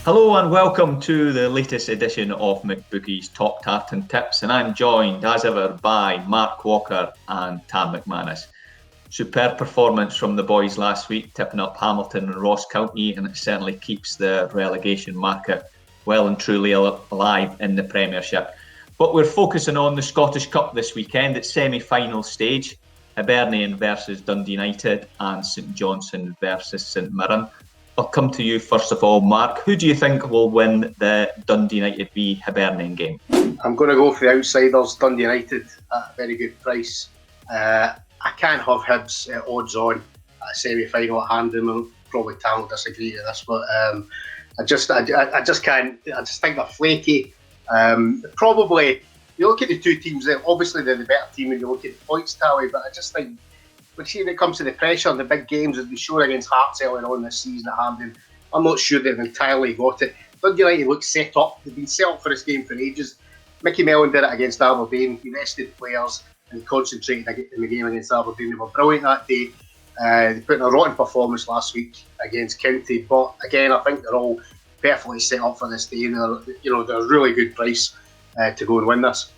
Hello and welcome to the latest edition of McBookie's Top Tartan Tips, and I'm joined as ever by Mark Walker and Tam McManus. Superb performance from the boys last week, tipping up Hamilton and Ross County, and it certainly keeps the relegation market well and truly alive in the Premiership. But we're focusing on the Scottish Cup this weekend at semi-final stage. Hibernian versus Dundee United and St Johnstone versus St Mirren. I'll come to you first of all, Mark. Who do you think will win the Dundee United v Hibernian game? I'm going to go for the outsiders, Dundee United, at a very good price. I can't have Hibs odds on at a semi-final at hand. Probably Tam will disagree with this, but I just can't. I just think they're flaky. Probably, you look at the two teams, obviously they're the better team when you look at the points tally, but I just think when it comes to the pressure and the big games as we showed against Hearts earlier on this season at Hampden, I'm not sure they've entirely got it. Dundee United look set up. They've been set up for this game for ages. Mickey Mellon did it against Aberdeen. He rested players and concentrated in the game against Aberdeen. They were brilliant that day. They put in a rotten performance last week against County, but again, I think they're all perfectly set up for this day. They're a really good price to go and win this.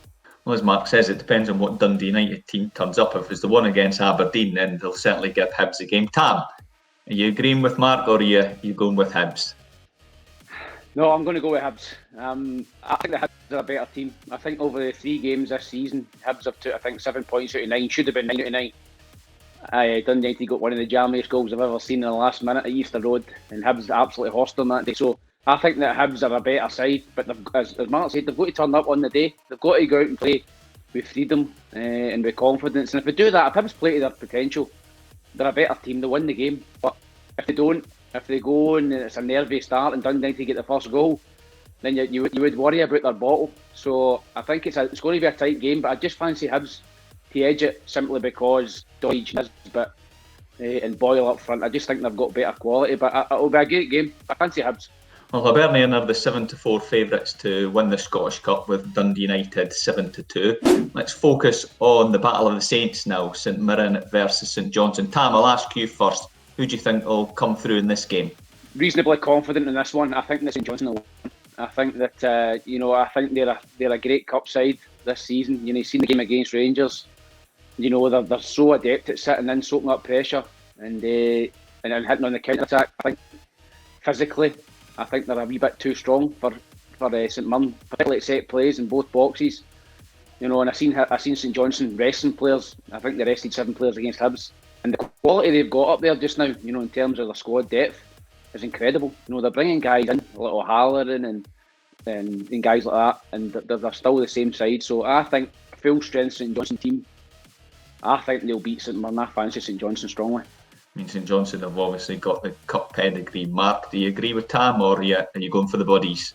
Well, as Mark says, it depends on what Dundee United team turns up. If it's the one against Aberdeen, then they'll certainly give Hibs a game. Tam, are you agreeing with Mark, or are you going with Hibs? No, I'm going to go with Hibs. I think the Hibs are a better team. I think over the 3 games this season, Hibs have took, 7 points out of 9. Should have been 9 out of 9. Dundee United got one of the jammiest goals I've ever seen in the last minute at Easter Road, and Hibs absolutely horsed them that day. So I think that Hibs are a better side, but as Mark said, they've got to turn up on the day. They've got to go out and play with freedom and with confidence. And if they do that, if Hibs play to their potential, they're a better team. They win the game. But if they don't, if they go and it's a nervy start and Dundee United get the first goal, then you would worry about their bottle. So I think it's going to be a tight game, but I just fancy Hibs to edge it simply because Dodge is, and Boyle up front. I just think they've got better quality, but it'll be a great game. I fancy Hibs. Well, Hibernian are the 7-4 favourites to win the Scottish Cup, with Dundee United 7-2. Let's focus on the Battle of the Saints now, St Mirren versus St Johnstone. Tam, I'll ask you first. Who do you think will come through in this game? Reasonably confident in this one. I think that St Johnstone will win. I think that I think they're a great cup side this season. You've seen the game against Rangers. They're so adept at sitting in, soaking up pressure, and hitting on the counter attack. I think physically, I think they're a wee bit too strong for St Mirren, particularly at set plays in both boxes. And I seen St Johnstone resting players. I think they rested 7 players against Hibs, and the quality they've got up there just now, in terms of their squad depth, is incredible. They're bringing guys in, like O'Halloran and guys like that, and they're still the same side. So I think full strength St Johnstone team. I think they'll beat St Mirren. I fancy St Johnstone strongly. St Johnstone have obviously got the cup pedigree. Mark, do you agree with Tam, or are you going for the bodies?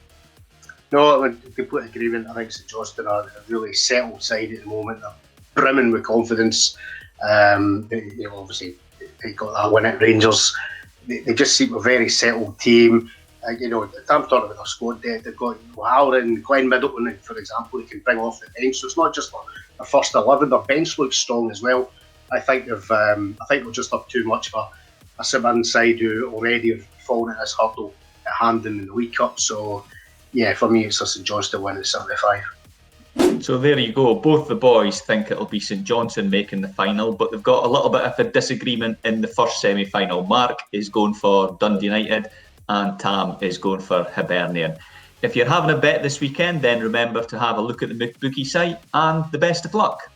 No, I'm in complete agreement. I think St Johnstone are a really settled side at the moment. They're brimming with confidence. Obviously they got that win at Rangers. They just seem a very settled team. Tam talking about their squad depth. They've got O'Halloran, Glenn Middleton, for example, they can bring off the bench. So it's not just their first 11. Their bench looks strong as well. I think they'll just have too much for a St Mirren side who already have fallen at this hurdle at Hampden in the League Cup. So, yeah, for me, it's a St Johnstone win at 75. So there you go. Both the boys think it'll be St Johnstone making the final, but they've got a little bit of a disagreement in the first semi-final. Mark is going for Dundee United and Tam is going for Hibernian. If you're having a bet this weekend, then remember to have a look at the McBookie site, and the best of luck.